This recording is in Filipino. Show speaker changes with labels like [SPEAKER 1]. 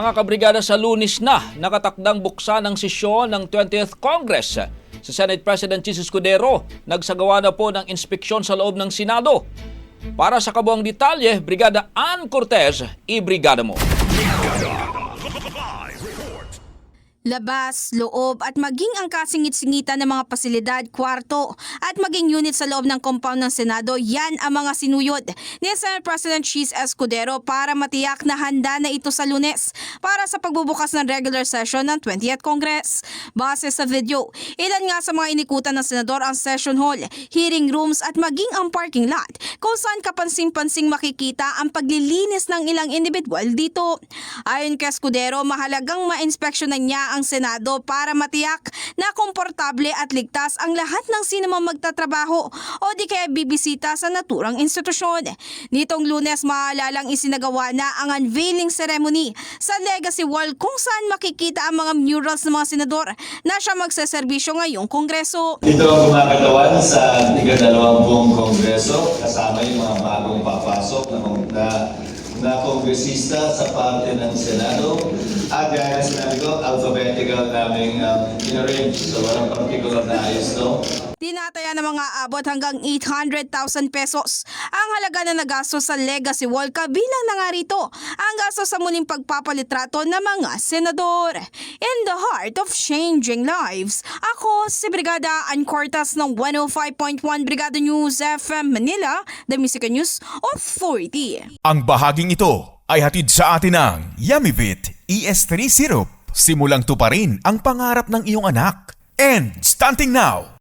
[SPEAKER 1] Mga kabrigada, sa Lunes na nakatakdang buksan ang sesyon ng 20th Congress. Si Senate President Jesus Escudero nagsagawa na po ng inspeksyon sa loob ng Senado. Para sa kabuang detalye, Brigada Ann Cortez, i-brigada mo.
[SPEAKER 2] Labas, loob at maging ang kasingit-singitan ng mga pasilidad, kwarto at maging unit sa loob ng compound ng Senado, yan ang mga sinuyod ni Senate President Jesus Escudero para matiyak na handa na ito sa Lunes para sa pagbubukas ng regular session ng 20th Congress. Base sa video, ilan nga sa mga inikutan ng senador ang session hall, hearing rooms at maging ang parking lot kung saan kapansin-pansing makikita ang paglilinis ng ilang individual dito. Ayon kay Escudero, mahalagang ma-inspeksyonan niya ang Senado para matiyak na komportable at ligtas ang lahat ng sinumang magtatrabaho o di kaya bibisita sa naturang institusyon. Nitong Lunes, maalalang isinagawa na ang unveiling ceremony sa Legacy Wall kung saan makikita ang mga murals ng mga senador na siya magseserbisyo ngayong Kongreso.
[SPEAKER 3] Ito ang gumagatawan sa ika-20 Kongreso kasama yung mga bagong papasok na kongresista sa parte ng Senado. At gaya na sinabi ko, alphabetical naming in-arrange. So walang particular na ayos to.
[SPEAKER 2] Tinataya ng mga abot hanggang 800,000 pesos ang halaga na nagastos sa Legacy Wall, kabilang na nga rito ang gastos sa muling pagpapalitrato ng mga senador. In the heart of changing lives, ako si Brigada Ann Cortez ng 105.1 Brigada News FM Manila, the Music News Authority.
[SPEAKER 4] Ang bahaging ito ay hatid sa atin ng Yummyvit ES3 Syrup. Simulang tuparin ang pangarap ng iyong anak. And starting now,